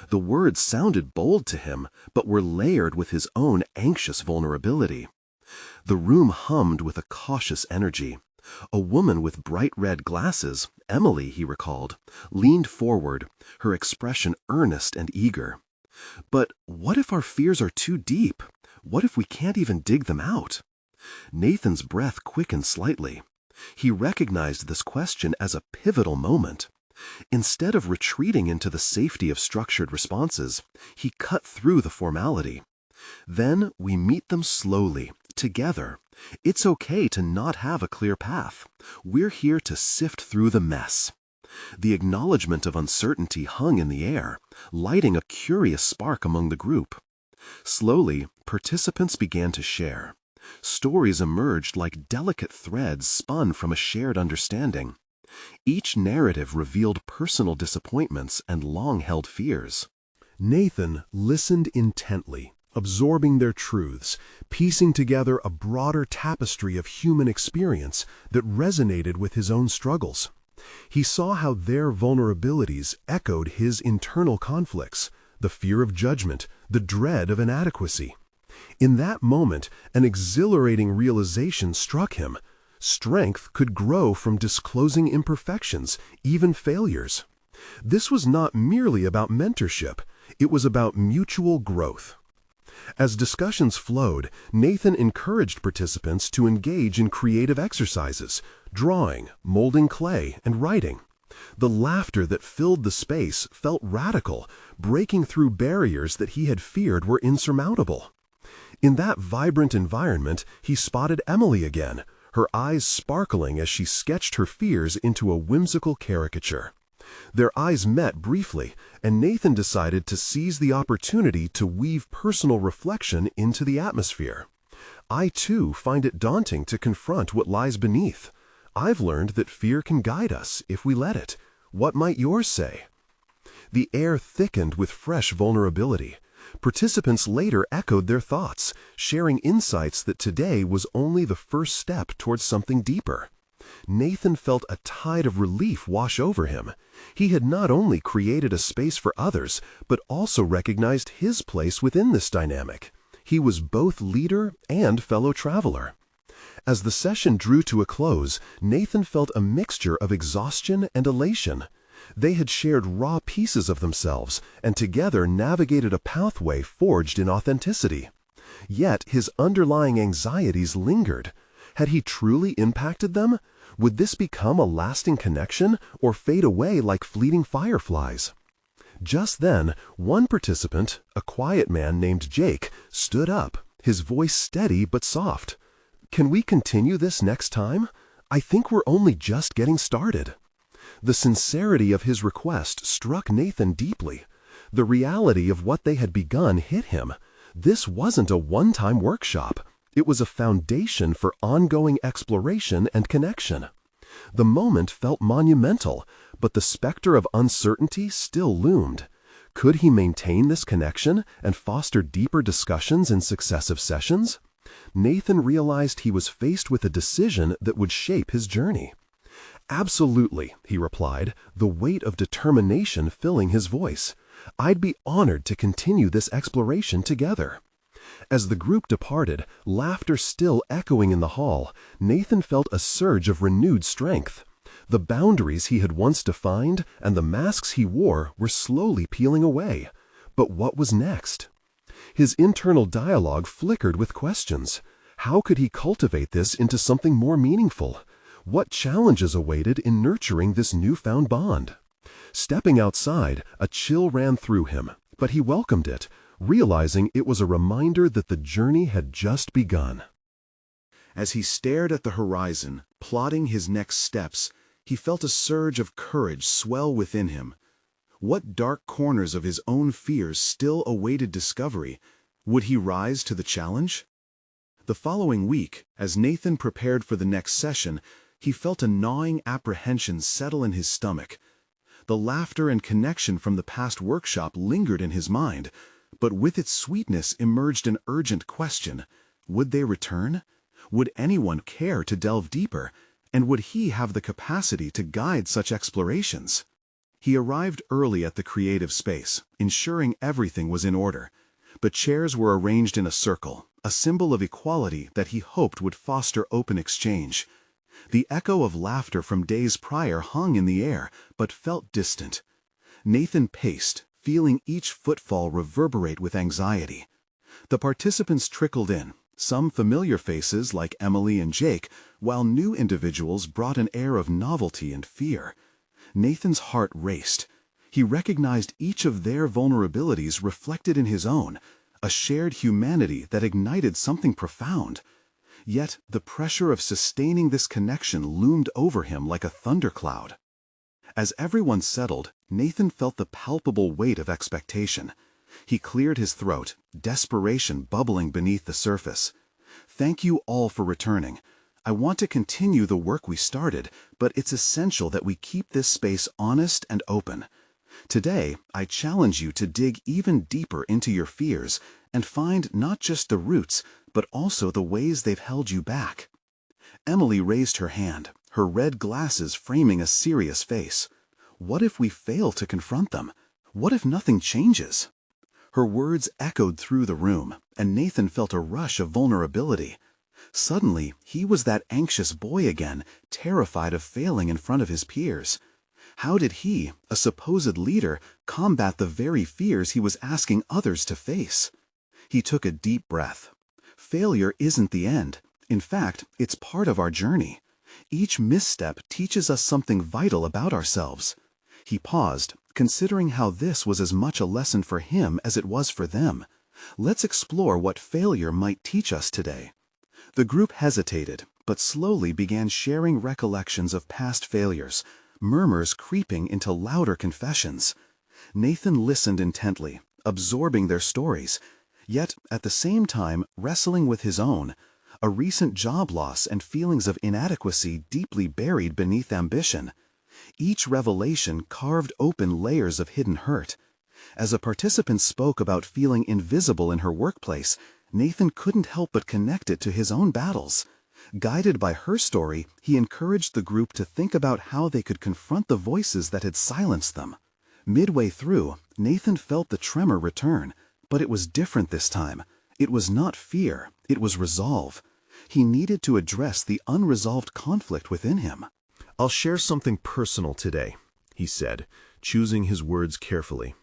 The words sounded bold to him, but were layered with his own anxious vulnerability. The room hummed with a cautious energy. A woman with bright red glasses, Emily, he recalled, leaned forward, her expression earnest and eager. "But what if our fears are too deep? What if we can't even dig them out?" Nathan's breath quickened slightly. He recognized this question as a pivotal moment. Instead of retreating into the safety of structured responses, he cut through the formality. "Then we meet them slowly, together. It's okay to not have a clear path. We're here to sift through the mess." The acknowledgement of uncertainty hung in the air, lighting a curious spark among the group. Slowly, participants began to share. Stories emerged like delicate threads spun from a shared understanding. Each narrative revealed personal disappointments and long-held fears. Nathan listened intently, absorbing their truths, piecing together a broader tapestry of human experience that resonated with his own struggles. He saw how their vulnerabilities echoed his internal conflicts, the fear of judgment, the dread of inadequacy. In that moment, an exhilarating realization struck him. Strength could grow from disclosing imperfections, even failures. This was not merely about mentorship, it was about mutual growth. As discussions flowed, Nathan encouraged participants to engage in creative exercises, drawing, molding clay, and writing. The laughter that filled the space felt radical, breaking through barriers that he had feared were insurmountable. In that vibrant environment, he spotted Emily again, her eyes sparkling as she sketched her fears into a whimsical caricature. Their eyes met briefly, and Nathan decided to seize the opportunity to weave personal reflection into the atmosphere. "I, too, find it daunting to confront what lies beneath. I've learned that fear can guide us if we let it. What might yours say?" The air thickened with fresh vulnerability. Participants later echoed their thoughts, sharing insights that today was only the first step towards something deeper. Nathan felt a tide of relief wash over him. He had not only created a space for others, but also recognized his place within this dynamic. He was both leader and fellow traveler. As the session drew to a close, Nathan felt a mixture of exhaustion and elation. They had shared raw pieces of themselves and together navigated a pathway forged in authenticity. Yet his underlying anxieties lingered. Had he truly impacted them? Would this become a lasting connection or fade away like fleeting fireflies? Just then, one participant, a quiet man named Jake, stood up, his voice steady but soft. "Can we continue this next time? I think we're only just getting started." The sincerity of his request struck Nathan deeply. The reality of what they had begun hit him. This wasn't a one-time workshop. It was a foundation for ongoing exploration and connection. The moment felt monumental, but the specter of uncertainty still loomed. Could he maintain this connection and foster deeper discussions in successive sessions? Nathan realized he was faced with a decision that would shape his journey. "Absolutely," he replied, the weight of determination filling his voice. "I'd be honored to continue this exploration together." As the group departed, laughter still echoing in the hall, Nathan felt a surge of renewed strength. The boundaries he had once defined and the masks he wore were slowly peeling away. But what was next? His internal dialogue flickered with questions. How could he cultivate this into something more meaningful? What challenges awaited in nurturing this newfound bond? Stepping outside, a chill ran through him, but he welcomed it, realizing it was a reminder that the journey had just begun. As he stared at the horizon, plotting his next steps, he felt a surge of courage swell within him. What dark corners of his own fears still awaited discovery? Would he rise to the challenge? The following week, as Nathan prepared for the next session, he felt a gnawing apprehension settle in his stomach. The laughter and connection from the past workshop lingered in his mind, but with its sweetness emerged an urgent question. Would they return? Would anyone care to delve deeper? And would he have the capacity to guide such explorations? He arrived early at the creative space, ensuring everything was in order. But chairs were arranged in a circle, a symbol of equality that he hoped would foster open exchange. The echo of laughter from days prior hung in the air, but felt distant. Nathan paced, feeling each footfall reverberate with anxiety. The participants trickled in, some familiar faces like Emily and Jake, while new individuals brought an air of novelty and fear. Nathan's heart raced. He recognized each of their vulnerabilities reflected in his own, a shared humanity that ignited something profound. Yet the pressure of sustaining this connection loomed over him like a thundercloud. As everyone settled, Nathan felt the palpable weight of expectation. He cleared his throat, desperation bubbling beneath the surface. "Thank you all for returning. I want to continue the work we started, but it's essential that we keep this space honest and open. Today, I challenge you to dig even deeper into your fears and find not just the roots, but also the ways they've held you back." Emily raised her hand, her red glasses framing a serious face. "What if we fail to confront them? What if nothing changes?" Her words echoed through the room, and Nathan felt a rush of vulnerability. Suddenly, he was that anxious boy again, terrified of failing in front of his peers. How did he, a supposed leader, combat the very fears he was asking others to face? He took a deep breath. Failure isn't the end. In fact, it's part of our journey. Each misstep teaches us something vital about ourselves. He paused, considering how this was as much a lesson for him as it was for them. Let's explore what failure might teach us today. The group hesitated, but slowly began sharing recollections of past failures, murmurs creeping into louder confessions. Nathan listened intently, absorbing their stories, yet at the same time wrestling with his own. A recent job loss and feelings of inadequacy deeply buried beneath ambition. Each revelation carved open layers of hidden hurt. As a participant spoke about feeling invisible in her workplace, Nathan couldn't help but connect it to his own battles. Guided by her story, he encouraged the group to think about how they could confront the voices that had silenced them. Midway through, Nathan felt the tremor return, but it was different this time. It was not fear, it was resolve. He needed to address the unresolved conflict within him. "I'll share something personal today," he said, choosing his words carefully.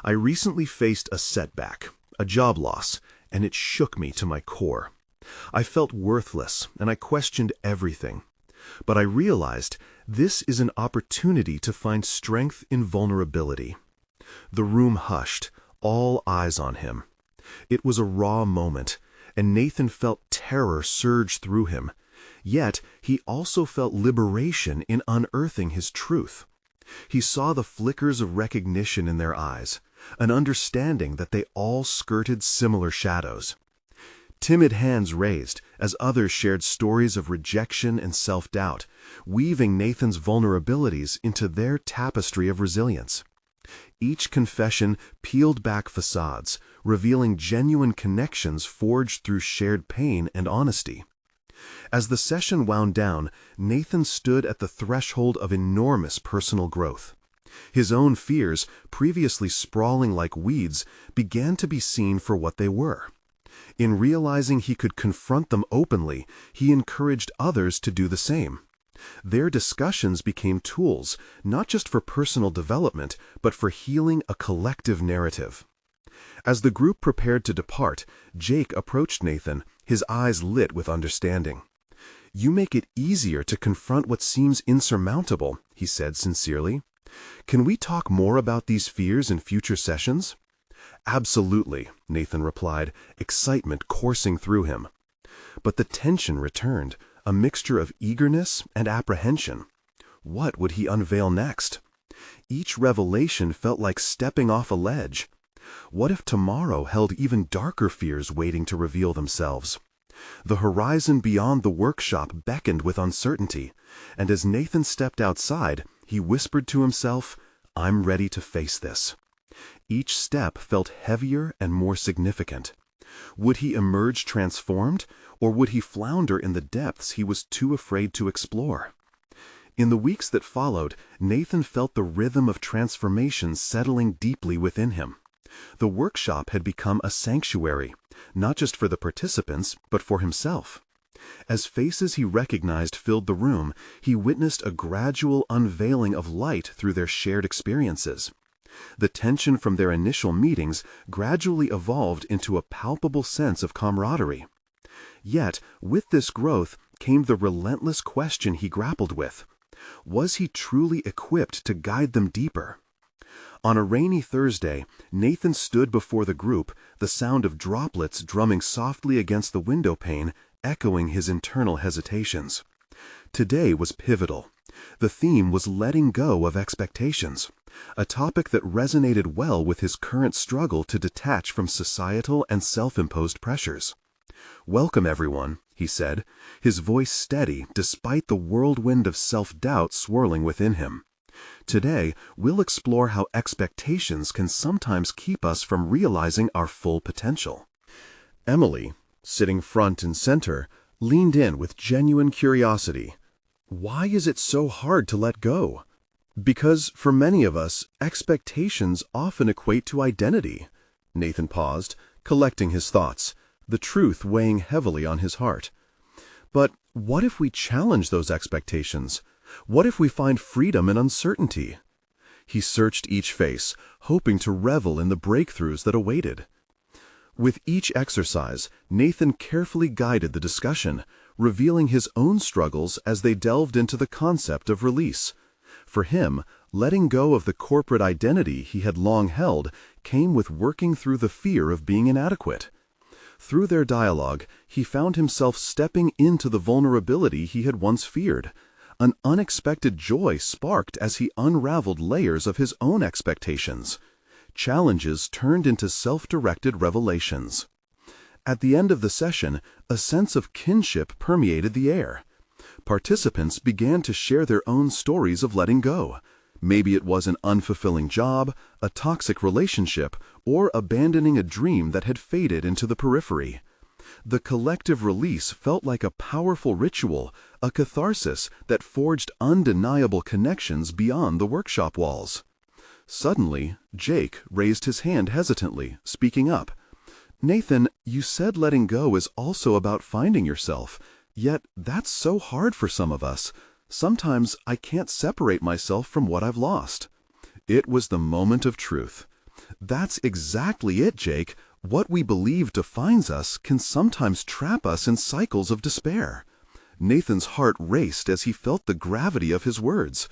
"I recently faced a setback, a job loss, and it shook me to my core. I felt worthless, and I questioned everything. But I realized this is an opportunity to find strength in vulnerability. The room hushed, all eyes on him. It was a raw moment, and Nathan felt terror surge through him. Yet he also felt liberation in unearthing his truth. He saw the flickers of recognition in their eyes, an understanding that they all skirted similar shadows. Timid hands raised as others shared stories of rejection and self-doubt, weaving Nathan's vulnerabilities into their tapestry of resilience. Each confession peeled back facades, revealing genuine connections forged through shared pain and honesty. As the session wound down, Nathan stood at the threshold of enormous personal growth. His own fears, previously sprawling like weeds, began to be seen for what they were. In realizing he could confront them openly, he encouraged others to do the same. Their discussions became tools, not just for personal development, but for healing a collective narrative. As the group prepared to depart, Jake approached Nathan, his eyes lit with understanding. "You make it easier to confront what seems insurmountable," he said sincerely. "Can we talk more about these fears in future sessions?" "Absolutely," Nathan replied, excitement coursing through him. But the tension returned, a mixture of eagerness and apprehension. What would he unveil next? Each revelation felt like stepping off a ledge. What if tomorrow held even darker fears waiting to reveal themselves? The horizon beyond the workshop beckoned with uncertainty, and as Nathan stepped outside, he whispered to himself, "I'm ready to face this." Each step felt heavier and more significant. Would he emerge transformed, or would he flounder in the depths he was too afraid to explore? In the weeks that followed, Nathan felt the rhythm of transformation settling deeply within him. The workshop had become a sanctuary, not just for the participants, but for himself. As faces he recognized filled the room, he witnessed a gradual unveiling of light through their shared experiences. The tension from their initial meetings gradually evolved into a palpable sense of camaraderie. Yet, with this growth came the relentless question he grappled with. Was he truly equipped to guide them deeper? On a rainy Thursday, Nathan stood before the group, the sound of droplets drumming softly against the window pane, echoing his internal hesitations. Today was pivotal. The theme was letting go of expectations, a topic that resonated well with his current struggle to detach from societal and self-imposed pressures. "Welcome, everyone," he said, his voice steady despite the whirlwind of self-doubt swirling within him. "Today, we'll explore how expectations can sometimes keep us from realizing our full potential." Emily, sitting front and center, leaned in with genuine curiosity. "Why is it so hard to let go?" "Because for many of us, expectations often equate to identity." Nathan paused, collecting his thoughts, the truth weighing heavily on his heart. "But what if we challenge those expectations? What if we find freedom in uncertainty?" He searched each face, hoping to revel in the breakthroughs that awaited. With each exercise, Nathan carefully guided the discussion, revealing his own struggles as they delved into the concept of release. For him, letting go of the corporate identity he had long held came with working through the fear of being inadequate. Through their dialogue, he found himself stepping into the vulnerability he had once feared. An unexpected joy sparked as he unraveled layers of his own expectations. Challenges turned into self-directed revelations. At the end of the session, a sense of kinship permeated the air. Participants began to share their own stories of letting go. Maybe it was an unfulfilling job, a toxic relationship, or abandoning a dream that had faded into the periphery. The collective release felt like a powerful ritual, a catharsis that forged undeniable connections beyond the workshop walls. Suddenly, Jake raised his hand hesitantly, speaking up. "Nathan, you said letting go is also about finding yourself, yet that's so hard for some of us. Sometimes I can't separate myself from what I've lost." It was the moment of truth. "That's exactly it, Jake. What we believe defines us can sometimes trap us in cycles of despair." Nathan's heart raced as he felt the gravity of his words.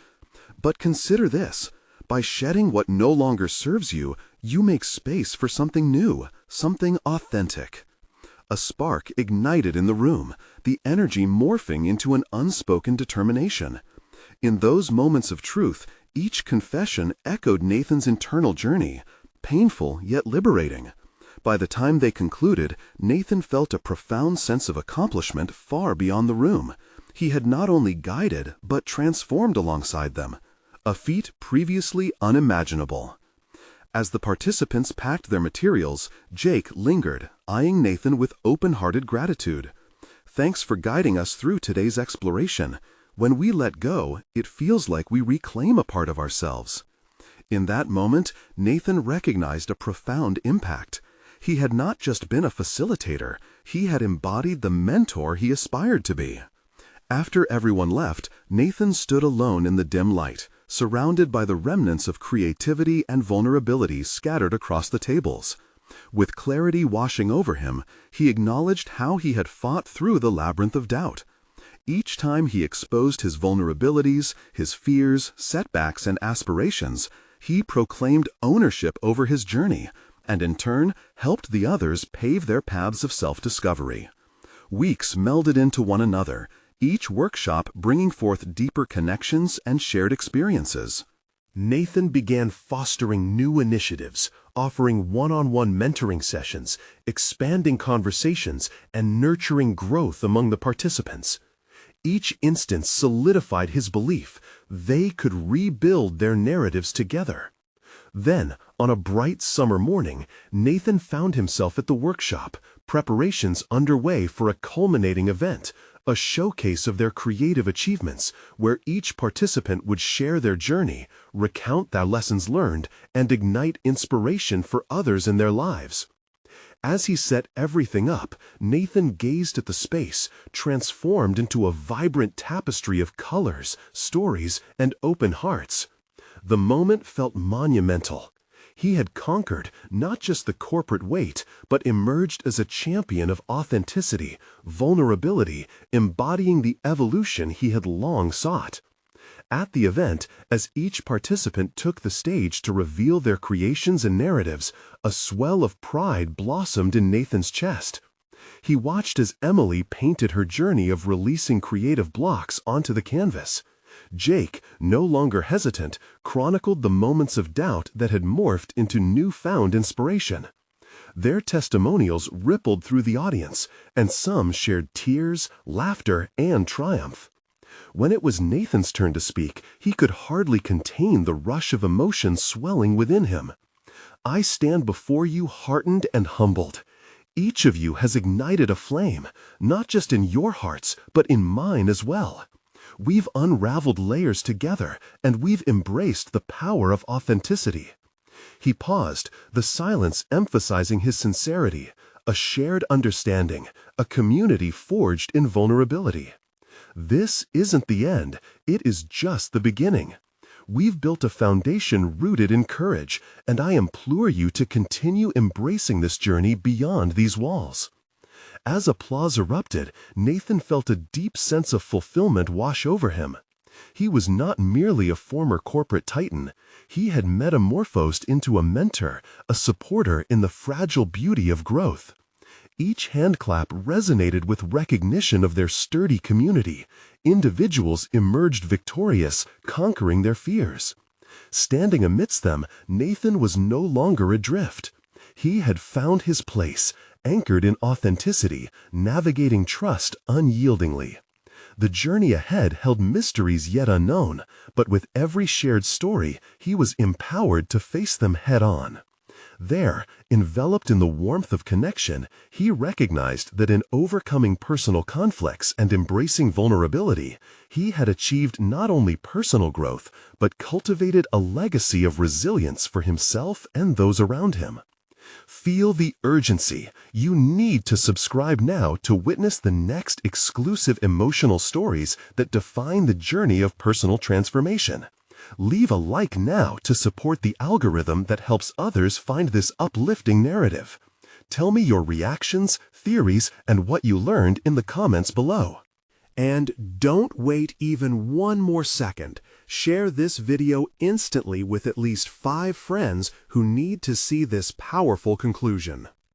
"But consider this. By shedding what no longer serves you, you make space for something new, something authentic. A spark ignited in the room, the energy morphing into an unspoken determination. In those moments of truth, each confession echoed Nathan's internal journey, painful yet liberating. By the time they concluded, Nathan felt a profound sense of accomplishment far beyond the room. He had not only guided, but transformed alongside them, a feat previously unimaginable. As the participants packed their materials, Jake lingered, eyeing Nathan with open-hearted gratitude. "Thanks for guiding us through today's exploration. When we let go, it feels like we reclaim a part of ourselves." In that moment, Nathan recognized a profound impact. He had not just been a facilitator, he had embodied the mentor he aspired to be. After everyone left, Nathan stood alone in the dim light, surrounded by the remnants of creativity and vulnerability scattered across the tables. With clarity washing over him, he acknowledged how he had fought through the labyrinth of doubt. Each time he exposed his vulnerabilities, his fears, setbacks, and aspirations, he proclaimed ownership over his journey, and in turn helped the others pave their paths of self-discovery. Weeks melded into one another, each workshop bringing forth deeper connections and shared experiences. Nathan began fostering new initiatives, offering one-on-one mentoring sessions, expanding conversations, and nurturing growth among the participants. Each instance solidified his belief they could rebuild their narratives together. Then, on a bright summer morning, Nathan found himself at the workshop, preparations underway for a culminating event, a showcase of their creative achievements, where each participant would share their journey, recount their lessons learned, and ignite inspiration for others in their lives. As he set everything up, Nathan gazed at the space, transformed into a vibrant tapestry of colors, stories, and open hearts. The moment felt monumental. He had conquered not just the corporate weight, but emerged as a champion of authenticity, vulnerability, embodying the evolution he had long sought. At the event, as each participant took the stage to reveal their creations and narratives, a swell of pride blossomed in Nathan's chest. He watched as Emily painted her journey of releasing creative blocks onto the canvas. Jake, no longer hesitant, chronicled the moments of doubt that had morphed into newfound inspiration. Their testimonials rippled through the audience, and some shared tears, laughter, and triumph. When it was Nathan's turn to speak, he could hardly contain the rush of emotion swelling within him. "I stand before you heartened and humbled. Each of you has ignited a flame, not just in your hearts, but in mine as well. We've unraveled layers together, and we've embraced the power of authenticity." He paused, the silence emphasizing his sincerity, a shared understanding, a community forged in vulnerability. "This isn't the end, it is just the beginning. We've built a foundation rooted in courage, and I implore you to continue embracing this journey beyond these walls." As applause erupted, Nathan felt a deep sense of fulfillment wash over him. He was not merely a former corporate titan. He had metamorphosed into a mentor, a supporter in the fragile beauty of growth. Each handclap resonated with recognition of their sturdy community. Individuals emerged victorious, conquering their fears. Standing amidst them, Nathan was no longer adrift. He had found his place, anchored in authenticity, navigating trust unyieldingly. The journey ahead held mysteries yet unknown, but with every shared story, he was empowered to face them head-on. There, enveloped in the warmth of connection, he recognized that in overcoming personal conflicts and embracing vulnerability, he had achieved not only personal growth, but cultivated a legacy of resilience for himself and those around him. Feel the urgency. You need to subscribe now to witness the next exclusive emotional stories that define the journey of personal transformation. Leave a like now to support the algorithm that helps others find this uplifting narrative. Tell me your reactions, theories, and what you learned in the comments below. And don't wait even one more second. Share this video instantly with at least 5 friends who need to see this powerful conclusion.